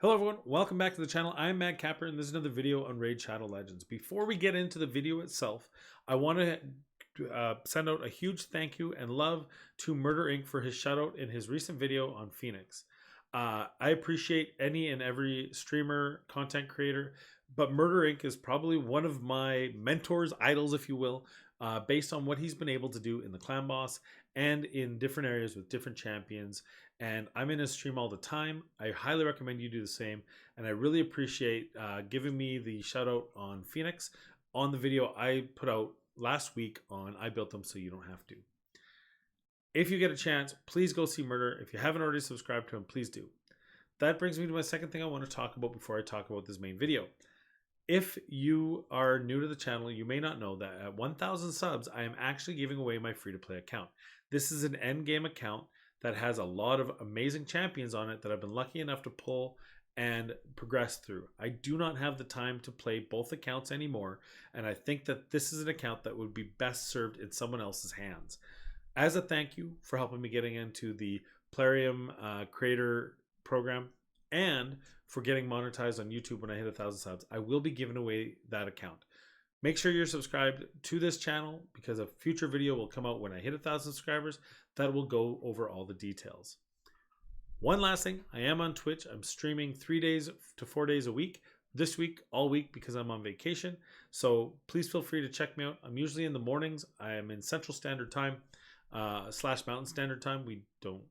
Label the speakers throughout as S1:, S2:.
S1: Hello everyone, welcome back to the channel. I'm Matt Capper and this is another video on Raid Shadow Legends. Before we get into the video itself, I want to send out a huge thank you and love to Murder Inc. for his shout out in his recent video on Fenax. I appreciate any and every streamer, content creator, but Murder Inc. is probably one of my mentors, idols if you will, based on what he's been able to do in the clan boss and in different areas with different champions. And I'm in his stream all the time. I highly recommend you do the same. And I really appreciate giving me the shout out on Fenax on the video I put out last week on I Built Them So You Don't Have To. If you get a chance, please go see Murder. If you haven't already subscribed to him, please do. That brings me to my second thing I want to talk about before I talk about this main video. If you are new to the channel, you may not know that at 1,000 subs, I am actually giving away my free-to-play account. This is an endgame account that has a lot of amazing champions on it that I've been lucky enough to pull and progress through. I do not have the time to play both accounts anymore, and I think that this is an account that would be best served in someone else's hands. As a thank you for helping me getting into the Plarium creator program and for getting monetized on YouTube when I hit 1,000 subs, I will be giving away that account. Make sure you're subscribed to this channel because a future video will come out when I hit 1,000 subscribers that will go over all the details. One last thing, I am on Twitch. I'm streaming 3 days to 4 days a week. This week, all week because I'm on vacation. So please feel free to check me out. I'm usually in the mornings. I am in Central Standard Time / Mountain Standard Time. We don't,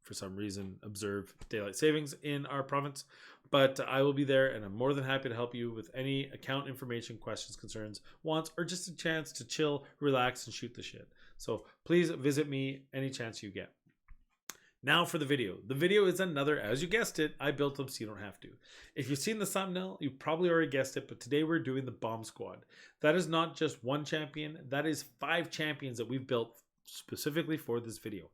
S1: for some reason, observe daylight savings in our province. But I will be there and I'm more than happy to help you with any account information, questions, concerns, wants, or just a chance to chill, relax, and shoot the shit. So please visit me any chance you get. Now for the video. The video is another, as you guessed it, I built them so you don't have to. If you've seen the thumbnail, you probably already guessed it, but today we're doing the Bomb Squad. That is not just one champion, that is 5 champions that we've built specifically for this video.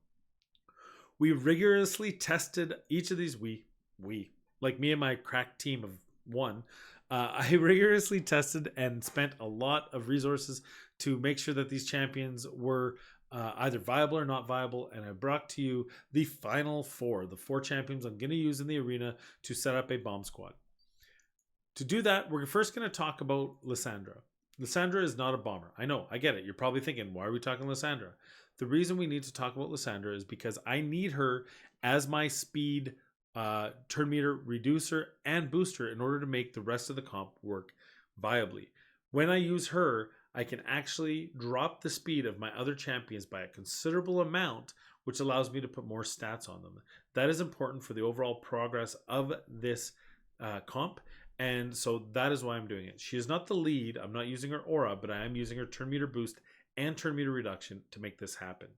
S1: We rigorously tested each of these, like me and my crack team of 1, I rigorously tested and spent a lot of resources to make sure that these champions were either viable or not viable, and I brought to you the final 4, the 4 champions I'm going to use in the arena to set up a bomb squad. To do that, we're first going to talk about Lysandra. Lysandra is not a bomber. I know, I get it. You're probably thinking, why are we talking Lysandra? The reason we need to talk about Lysandra is because I need her as my speed turn meter reducer and booster in order to make the rest of the comp work viably. When I use her, I can actually drop the speed of my other champions by a considerable amount, which allows me to put more stats on them. That is important for the overall progress of this comp, and so that is why I'm doing it. She is not the lead. I'm not using her aura, but I am using her turn meter boost and turn meter reduction to make this happen.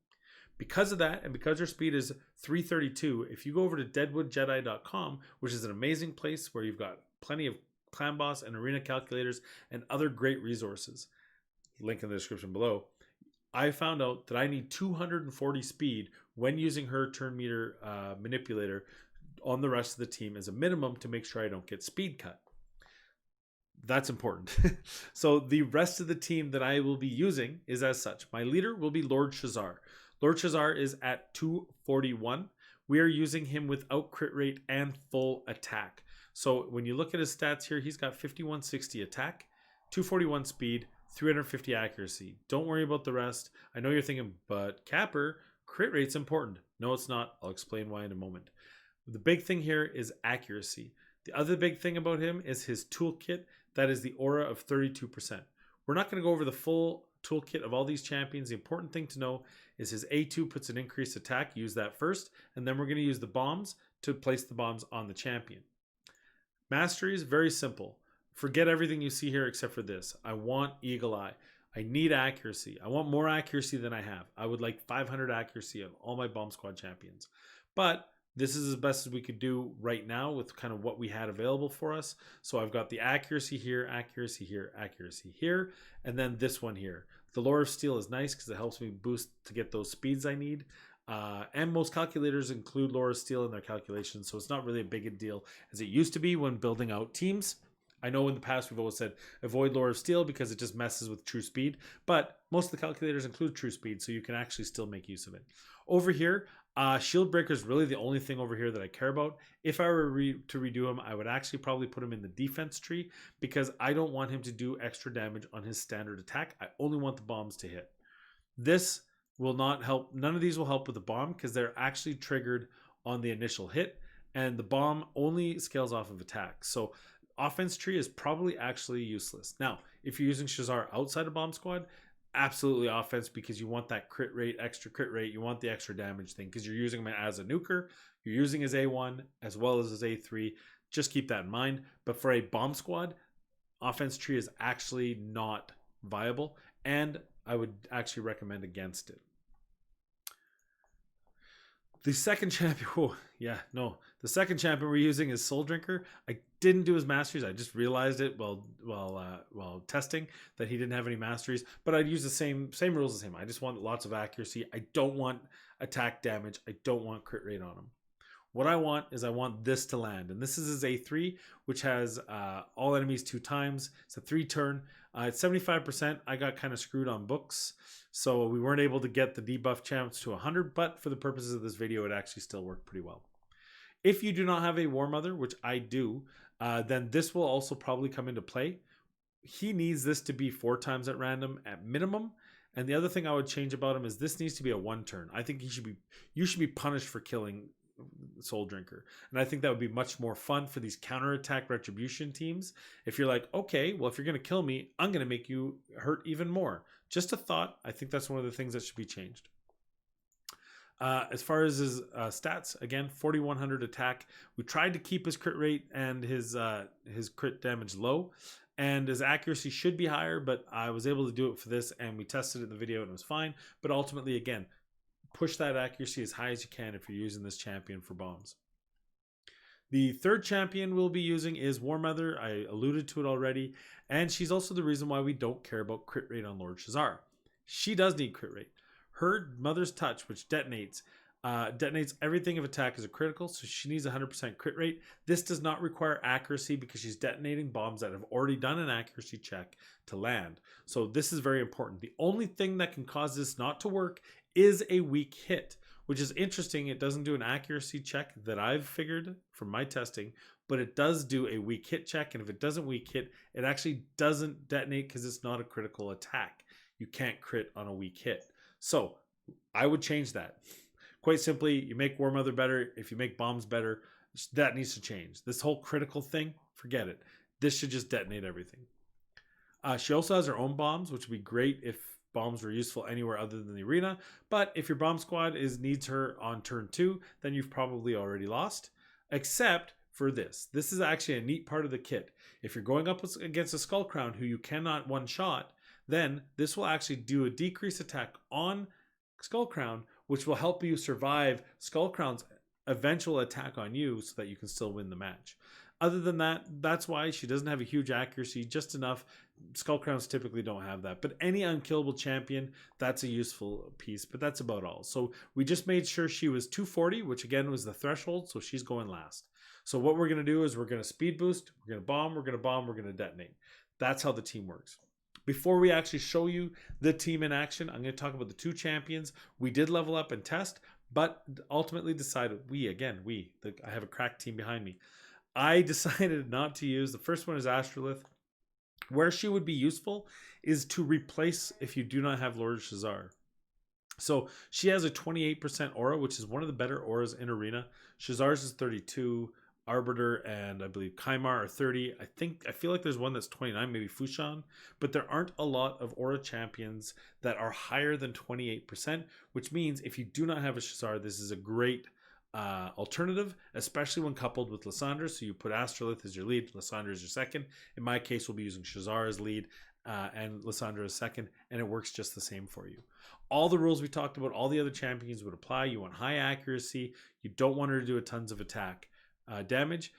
S1: Because of that, and because her speed is 332, if you go over to deadwoodjedi.com, which is an amazing place where you've got plenty of clan boss and arena calculators and other great resources, link in the description below, I found out that I need 240 speed when using her turn meter manipulator on the rest of the team as a minimum to make sure I don't get speed cut. That's important. So the rest of the team that I will be using is as such. My leader will be Lord Shazar. Lord Shazar is at 241. We are using him without crit rate and full attack. So when you look at his stats here, he's got 5160 attack, 241 speed, 350 accuracy. Don't worry about the rest. I know you're thinking, but Capper, crit rate's important. No, it's not. I'll explain why in a moment. The big thing here is accuracy. The other big thing about him is his toolkit. That is the aura of 32%. We're not going to go over the full toolkit of all these champions. The important thing to know is his A2 puts an increased attack. Use that first, and then we're going to use the bombs to place the bombs on the champion. Mastery is very simple. Forget everything you see here except for this. I want Eagle Eye. I need accuracy. I want more accuracy than I have. I would like 500 accuracy on all my bomb squad champions. But this is as best as we could do right now with kind of what we had available for us. So I've got the accuracy here, accuracy here, accuracy here, and then this one here. The Lore of Steel is nice because it helps me boost to get those speeds I need. And most calculators include Lore of Steel in their calculations, so it's not really a big a deal as it used to be when building out teams. I know in the past we've always said avoid Lore of Steel because it just messes with true speed, but most of the calculators include true speed, so you can actually still make use of it. Over here, Shield Breaker is really the only thing over here that I care about. If I were to redo him, I would actually probably put him in the defense tree because I don't want him to do extra damage on his standard attack. I only want the bombs to hit. This will not help. None of these will help with the bomb because they're actually triggered on the initial hit, and the bomb only scales off of attack. So offense tree is probably actually useless. Now, if you're using Shazar outside of bomb squad, absolutely offense because you want that crit rate, extra crit rate. You want the extra damage thing because you're using him as a nuker. You're using his A1 as well as his A3. Just keep that in mind. But for a bomb squad, offense tree is actually not viable, and I would actually recommend against it. The second champion, the second champion we're using is Soul Drinker. I didn't do his masteries. I just realized it while testing that he didn't have any masteries. But I'd use the same rules as him. I just want lots of accuracy. I don't want attack damage. I don't want crit rate on him. What I want is I want this to land. And this is his A3, which has all enemies 2 times. It's a 3 turn. It's 75%. I got kind of screwed on books. So we weren't able to get the debuff champs to 100. But for the purposes of this video, it actually still worked pretty well. If you do not have a War Mother, which I do, then this will also probably come into play. He needs this to be 4 times at random at minimum. And the other thing I would change about him is this needs to be a 1 turn. I think you should be punished for killing Soul Drinker, and I think that would be much more fun for these counterattack retribution teams. If you're like, okay, well, if you're going to kill me, I'm going to make you hurt even more. Just a thought. I think that's one of the things that should be changed. As far as his stats, again, 4100 attack. We tried to keep his crit rate and his crit damage low, and his accuracy should be higher, but I was able to do it for this, and we tested it in the video and it was fine. But ultimately, again, push that accuracy as high as you can if you're using this champion for bombs. The third champion we'll be using is War Mother. I alluded to it already, and she's also the reason why we don't care about crit rate on Lord Shazar. She does need crit rate. Her Mother's Touch, which detonates everything of attack as a critical, so she needs 100% crit rate. This does not require accuracy because she's detonating bombs that have already done an accuracy check to land. So this is very important. The only thing that can cause this not to work is a weak hit, which is interesting. It doesn't do an accuracy check that I've figured from my testing, but it does do a weak hit check. And if it doesn't weak hit, it actually doesn't detonate because it's not a critical attack. You can't crit on a weak hit. So I would change that. Quite simply, you make War Mother better. If you make bombs better, that needs to change. This whole critical thing, forget it. This should just detonate everything. She also has her own bombs, which would be great if bombs were useful anywhere other than the arena. But if your bomb squad needs her on turn 2, then you've probably already lost. Except for this. This is actually a neat part of the kit. If you're going up against a Skull Crown who you cannot one-shot, then this will actually do a decreased attack on Skull Crown, which will help you survive Skull Crown's eventual attack on you so that you can still win the match. Other than that, that's why she doesn't have a huge accuracy, just enough. Skull Crowns typically don't have that. But any unkillable champion, that's a useful piece, but that's about all. So we just made sure she was 240, which again was the threshold, so she's going last. So what we're going to do is we're going to speed boost, we're going to bomb, we're going to detonate. That's how the team works. Before we actually show you the team in action, I'm going to talk about the 2 champions. We did level up and test, but ultimately decided, I have a crack team behind me. I decided not to use, the first one is Astrolith. Where she would be useful is to replace if you do not have Lord Shazar. So she has a 28% aura, which is one of the better auras in Arena. Shazar's is 32, Arbiter and I believe Kaimar are 30. I feel like there's one that's 29, maybe Fushan, but there aren't a lot of aura champions that are higher than 28%, which means if you do not have a Shazar, this is a great alternative, especially when coupled with Lysandra. So you put Astrolith as your lead, Lysandra as your second. In my case, we'll be using Shazar as lead and Lysandra as second, and it works just the same for you. All the rules we talked about, all the other champions would apply. You want high accuracy. You don't want her to do a tons of attack damage.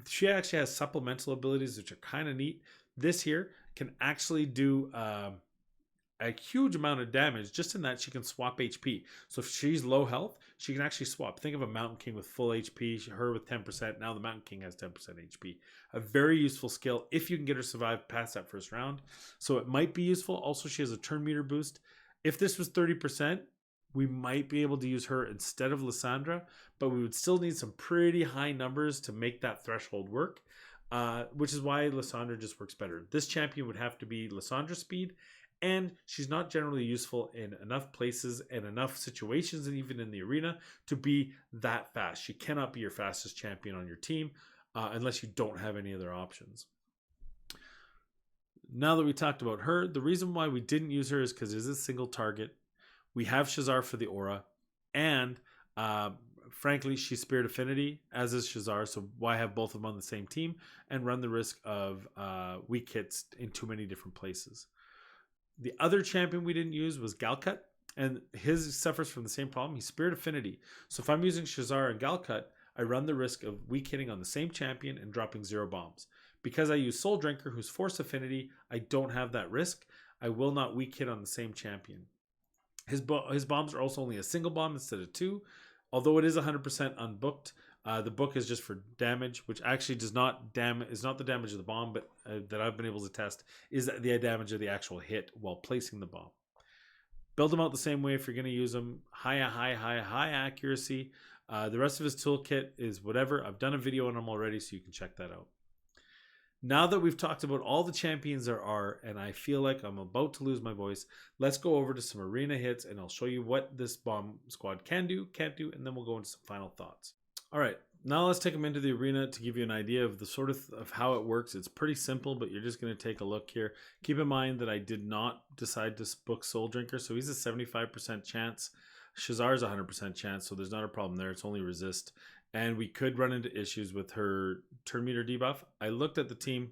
S1: She actually has supplemental abilities, which are kind of neat. This here can actually do a huge amount of damage just in that she can swap HP. So if she's low health, she can actually swap. Think of a Mountain King with full HP, her with 10%. Now the Mountain King has 10% HP. A very useful skill if you can get her survive past that first round. So it might be useful. Also, she has a turn meter boost. If this was 30%, we might be able to use her instead of Lysandra, but we would still need some pretty high numbers to make that threshold work, which is why Lysandra just works better. This champion would have to be Lysandra speed, and she's not generally useful in enough places and enough situations, and even in the arena, to be that fast. She cannot be your fastest champion on your team unless you don't have any other options. Now that we talked about her, the reason why we didn't use her is because it is a single target. We have Shazar for the aura, and frankly, she's Spirit Affinity, as is Shazar, so why have both of them on the same team and run the risk of weak hits in too many different places? The other champion we didn't use was Galcut, and his suffers from the same problem. He's Spirit Affinity, so if I'm using Shazar and Galcut, I run the risk of weak hitting on the same champion and dropping 0 bombs. Because I use Soul Drinker, who's Force Affinity, I don't have that risk. I will not weak hit on the same champion. His bombs are also only a single bomb instead of 2. Although it is 100% unbooked, the book is just for damage, which actually does not is not the damage of the bomb, but that I've been able to test is the damage of the actual hit while placing the bomb. Build them out the same way if you're going to use them. High accuracy. The rest of his toolkit is whatever. I've done a video on them already, so you can check that out. Now that we've talked about all the champions there are, and I feel like I'm about to lose my voice, let's go over to some arena hits, and I'll show you what this bomb squad can do, can't do, and then we'll go into some final thoughts. All right, now let's take them into the arena to give you an idea of the sort of how it works. It's pretty simple, but you're just going to take a look here. Keep in mind that I did not decide to book Soul Drinker, so he's a 75% chance. Shazar's 100% chance, so there's not a problem there. It's only resist. And we could run into issues with her turn meter debuff. I looked at the team.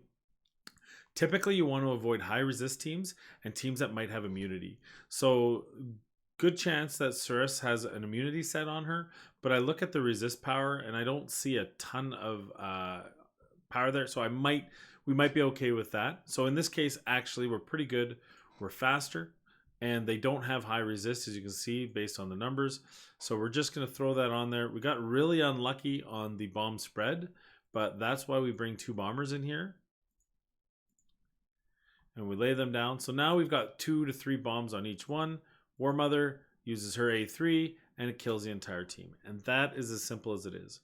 S1: Typically, you want to avoid high resist teams and teams that might have immunity. So, good chance that Cirrus has an immunity set on her. But I look at the resist power and I don't see a ton of power there. So we might be okay with that. So in this case, actually, we're pretty good. We're faster. And they don't have high resist, as you can see, based on the numbers. So we're just going to throw that on there. We got really unlucky on the bomb spread, but that's why we bring 2 bombers in here. And we lay them down. So now we've got 2 to 3 bombs on each one. War Mother uses her A3, and it kills the entire team. And that is as simple as it is.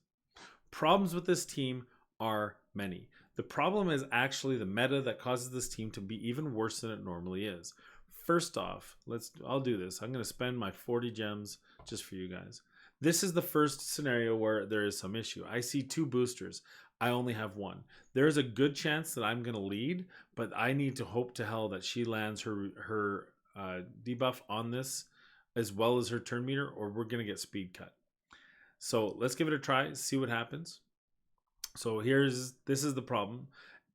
S1: Problems with this team are many. The problem is actually the meta that causes this team to be even worse than it normally is. First off, I'll do this. I'm going to spend my 40 gems just for you guys. This is the first scenario where there is some issue. I see 2 boosters. I only have 1. There is a good chance that I'm going to lead, but I need to hope to hell that she lands her debuff on this as well as her turn meter, or we're going to get speed cut. So let's give it a try, see what happens. So this is the problem.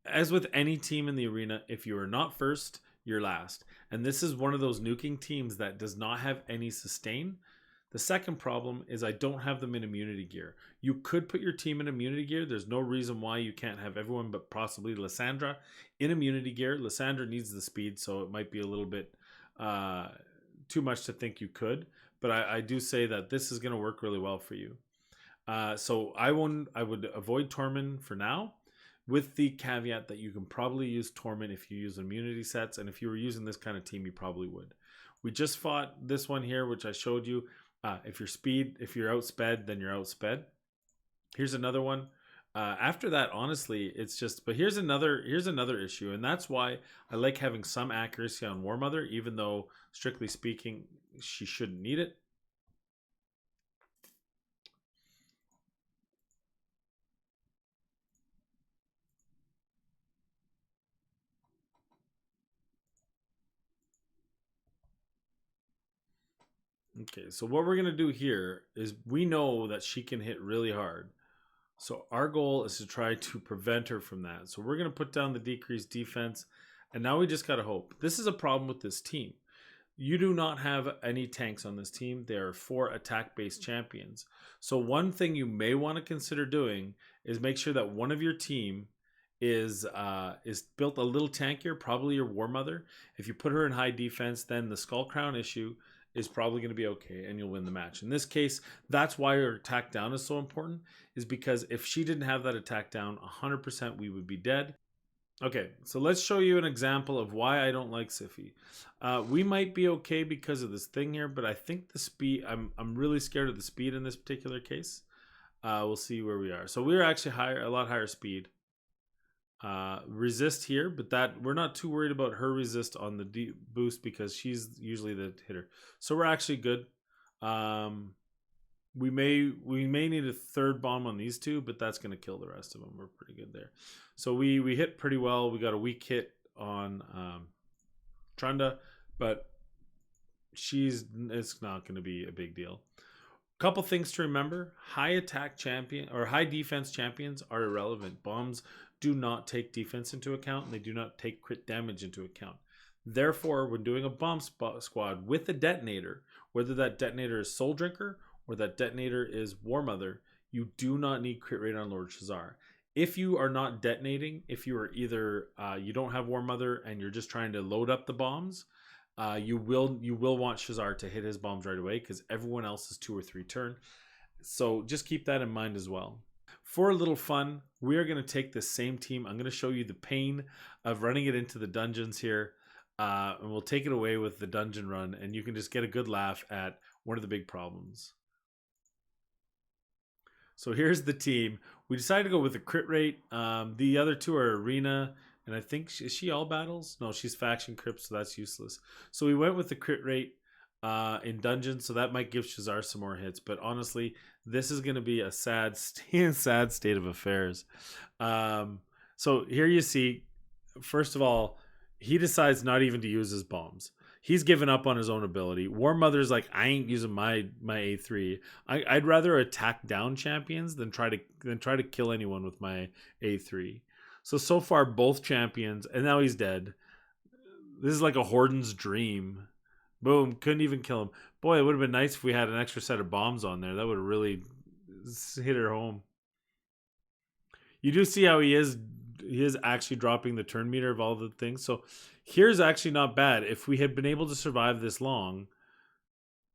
S1: As with any team in the arena, if you are not first, you're last. And this is one of those nuking teams that does not have any sustain. The second problem is I don't have them in immunity gear. You could put your team in immunity gear. There's no reason why you can't have everyone but possibly Lysandra in immunity gear. Lysandra needs the speed, so it might be a little bit too much to think you could. But I do say that this is going to work really well for you. So I would avoid Torment for now, with the caveat that you can probably use Torment if you use immunity sets, and if you were using this kind of team, you probably would. We just fought this one here, which I showed you. If you're outsped, then you're outsped. Here's another one. After that, honestly, it's just. But here's another issue, and that's why I like having some accuracy on War Mother, even though strictly speaking, she shouldn't need it. Okay, so what we're going to do here is we know that she can hit really hard. So our goal is to try to prevent her from that. So we're going to put down the decreased defense. And now we just got to hope. This is a problem with this team. You do not have any tanks on this team. There are 4 attack-based champions. So one thing you may want to consider doing is make sure that one of your team is built a little tankier, probably your War Mother. If you put her in high defense, then the Skull Crown issue is probably going to be okay and you'll win the match. In this case, that's why her attack down is so important, is because if she didn't have that attack down, 100% we would be dead. Okay, so let's show you an example of why I don't like Siffy. We might be okay because of this thing here, but I think the speed. I'm really scared of the speed in this particular case. We'll see where we are. So we're actually higher, a lot higher speed. Resist here, but that we're not too worried about her resist on the boost because she's usually the hitter. So we're actually good. Um, we may need a third bomb on these two, but that's going to kill the rest of them. We're pretty good there. So we hit pretty well. We got a weak hit on Trunda, but it's not going to be a big deal. Couple things to remember: high attack champion or high defense champions are irrelevant. Bombs do not take defense into account, and they do not take crit damage into account. Therefore, when doing a bomb squad with a detonator, whether that detonator is Soul Drinker or that detonator is War Mother, you do not need crit rate on Lord Shazar. If you are not detonating, if you are either you don't have War Mother and you're just trying to load up the bombs, you will want Shazar to hit his bombs right away because everyone else is 2 or 3 turn. So just keep that in mind as well. For a little fun, we are going to take this same team. I'm going to show you the pain of running it into the dungeons here. And we'll take it away with the dungeon run, and you can just get a good laugh at one of the big problems. So here's the team. We decided to go with the crit rate. The other two are arena, and I think is she all battles? No, she's faction crypt, so that's useless. So we went with the crit rate in dungeons, so that might give Shazar some more hits. But honestly, this is going to be a sad state of affairs. So here you see, first of all, he decides not even to use his bombs. He's given up on his own ability. War Mother's like, I ain't using my A3. I'd rather attack down champions than try to kill anyone with my A3. So far both champions, and now he's dead. This is like a Horden's dream. Boom, couldn't even kill him. Boy, it would have been nice if we had an extra set of bombs on there. That would have really hit her home. You do see how he is actually dropping the turn meter of all the things. So here's actually not bad. If we had been able to survive this long,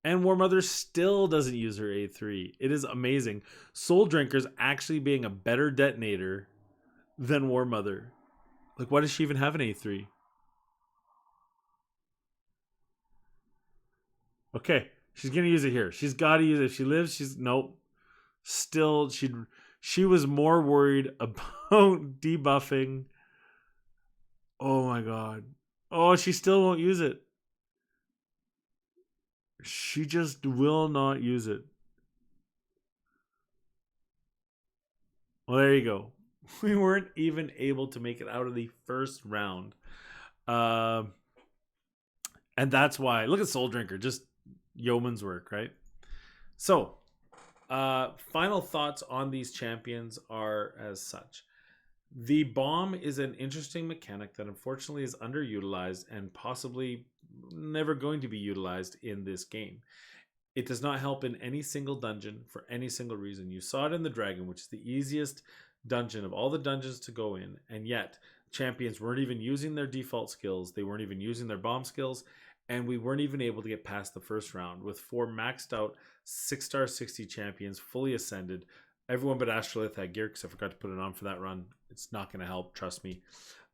S1: and War Mother still doesn't use her A3. It is amazing. Soul Drinker's actually being a better detonator than War Mother. Like, why does she even have an A3? Okay, she's gonna use it here. She's got to use it. If she lives, she's nope. Still, she was more worried about debuffing. Oh my god. Oh, she still won't use it. She just will not use it. Well, there you go. We weren't even able to make it out of the first round. And that's why. Look at Soul Drinker. Just yeoman's work, right? So, final thoughts on these champions are as such. The bomb is an interesting mechanic that unfortunately is underutilized and possibly never going to be utilized in this game. It does not help in any single dungeon for any single reason. You saw it in the Dragon, which is the easiest dungeon of all the dungeons to go in, and yet champions weren't even using their default skills. They weren't even using their bomb skills, and we weren't even able to get past the first round with 4 maxed out 6-star 60 champions fully ascended. Everyone but Astrolith had gear because I forgot to put it on for that run. It's not going to help, trust me.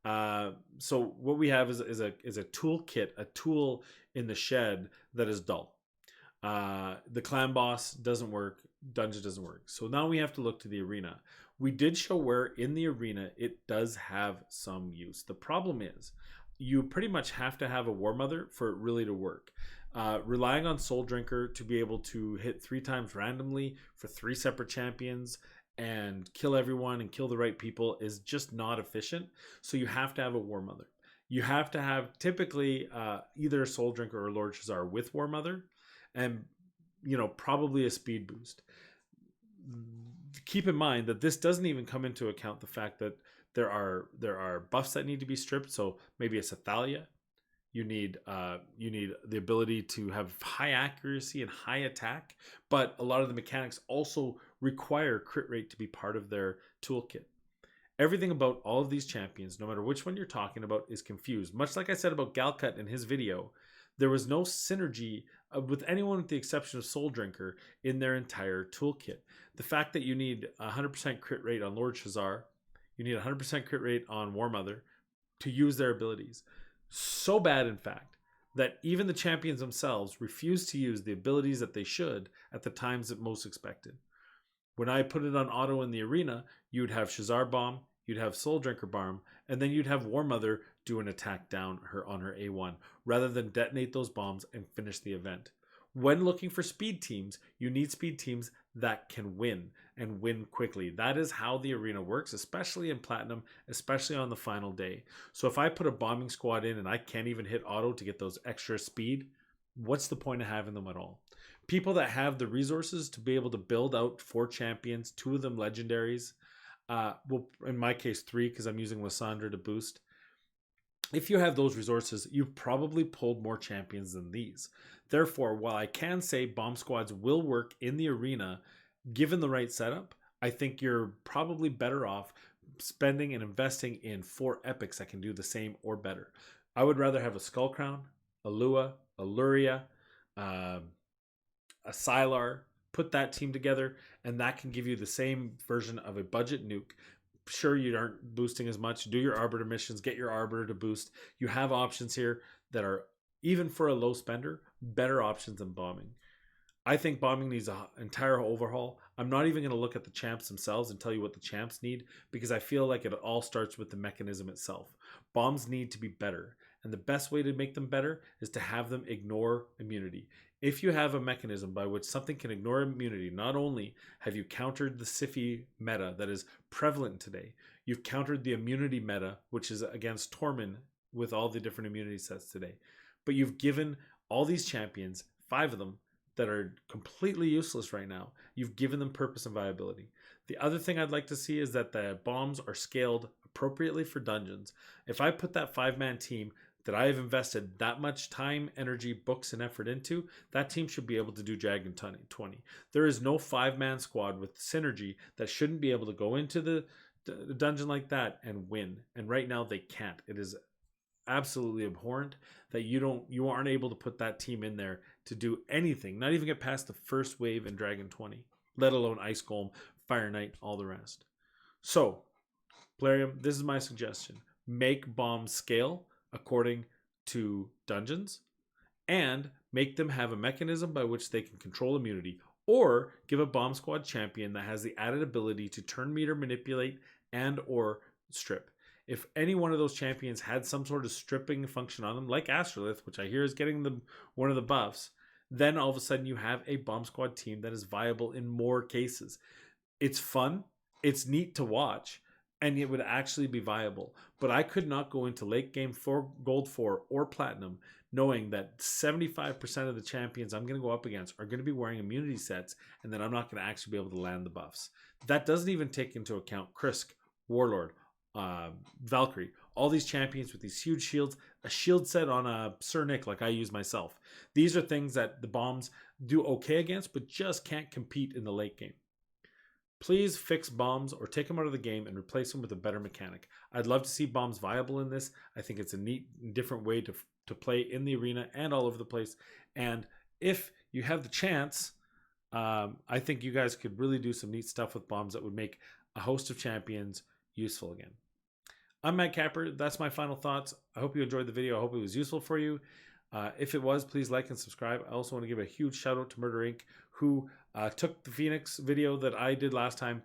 S1: So what we have is a toolkit, a tool in the shed that is dull. The clan boss doesn't work, dungeon doesn't work. So now we have to look to the arena. We did show where in the arena it does have some use. The problem is you pretty much have to have a War Mother for it really to work. Relying on Soul Drinker to be able to hit 3 times randomly for 3 separate champions and kill everyone and kill the right people is just not efficient. So you have to have a War Mother. You have to have typically either Soul Drinker or Lord Shazar with War Mother, and probably a speed boost. Keep in mind that this doesn't even come into account the fact that there are buffs that need to be stripped. So maybe it's a Tallia. You need the ability to have high accuracy and high attack, but a lot of the mechanics also require crit rate to be part of their toolkit. Everything about all of these champions, no matter which one you're talking about, is confused. Much like I said about Galcut in his video, there was no synergy with anyone with the exception of Soul Drinker in their entire toolkit. The fact that you need 100% crit rate on Lord Shazar, you need 100% crit rate on War Mother, to use their abilities. So bad, in fact, that even the champions themselves refuse to use the abilities that they should at the times that most expected. When I put it on auto in the arena, you'd have Shazar Bomb, you'd have Soul Drinker Bomb, and then you'd have War Mother do an attack down her on her A1 rather than detonate those bombs and finish the event. When looking for speed teams, you need speed teams that can win and win quickly. That is how the arena works, especially in Platinum, especially on the final day. So if I put a bombing squad in and I can't even hit auto to get those extra speed, what's the point of having them at all? People that have the resources to be able to build out 4 champions, 2 of them legendaries, well, in my case 3 because I'm using Lysandra to boost. If you have those resources, you've probably pulled more champions than these. Therefore, while I can say bomb squads will work in the arena, given the right setup, I think you're probably better off spending and investing in 4 epics that can do the same or better. I would rather have a Skull Crown, a Lua, a Luria, a Sylar, put that team together, and that can give you the same version of a budget nuke. Sure, you aren't boosting as much. Do your Arbiter missions, get your Arbiter to boost. You have options here that are, even for a low spender, better options than bombing. I think bombing needs an entire overhaul. I'm not even going to look at the champs themselves and tell you what the champs need because I feel like it all starts with the mechanism itself. Bombs need to be better, and the best way to make them better is to have them ignore immunity. If you have a mechanism by which something can ignore immunity, not only have you countered the Siphi meta that is prevalent today, you've countered the immunity meta, which is against Tormund with all the different immunity sets today. But you've given all these champions, 5 of them, that are completely useless right now, you've given them purpose and viability. The other thing I'd like to see is that the bombs are scaled appropriately for dungeons. If I put that 5-man team that I have invested that much time, energy, books, and effort into, that team should be able to do Dragon 20. There is no 5-man squad with synergy that shouldn't be able to go into the dungeon like that and win. And right now they can't. It is absolutely abhorrent that you aren't able to put that team in there to do anything, not even get past the first wave in Dragon 20, let alone Ice Golem, Fire Knight, all the rest. So, Plarium, this is my suggestion. Make bombs scale according to dungeons and make them have a mechanism by which they can control immunity, or give a bomb squad champion that has the added ability to turn meter, manipulate, and or strip. If any one of those champions had some sort of stripping function on them, like Astrolith, which I hear is getting one of the buffs, then all of a sudden you have a bomb squad team that is viable in more cases. It's fun, it's neat to watch, and it would actually be viable. But I could not go into late game 4, gold 4, or platinum knowing that 75% of the champions I'm going to go up against are going to be wearing immunity sets, and that I'm not going to actually be able to land the buffs. That doesn't even take into account Krisk, Warlord, Valkyrie, all these champions with these huge shields, a shield set on a Sir Nick like I use myself. These are things that the bombs do okay against, but just can't compete in the late game. Please fix bombs or take them out of the game and replace them with a better mechanic. I'd love to see bombs viable in this. I think it's a neat, different way to play in the arena and all over the place. And if you have the chance, I think you guys could really do some neat stuff with bombs that would make a host of champions useful again. I'm Matt Capper. That's my final thoughts. I hope you enjoyed the video. I hope it was useful for you. If it was, please like and subscribe. I also want to give a huge shout out to Murder Inc., who took the Fenax video that I did last time,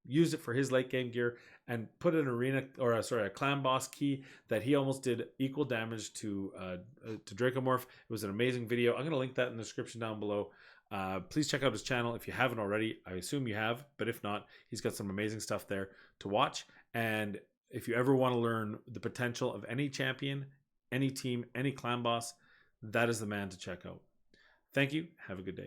S1: used it for his late game gear, and put an a clan boss key that he almost did equal damage to Dracomorph. It was an amazing video. I'm going to link that in the description down below. Please check out his channel if you haven't already. I assume you have, but if not, he's got some amazing stuff there to watch. And if you ever want to learn the potential of any champion, any team, any clan boss, that is the man to check out. Thank you. Have a good day.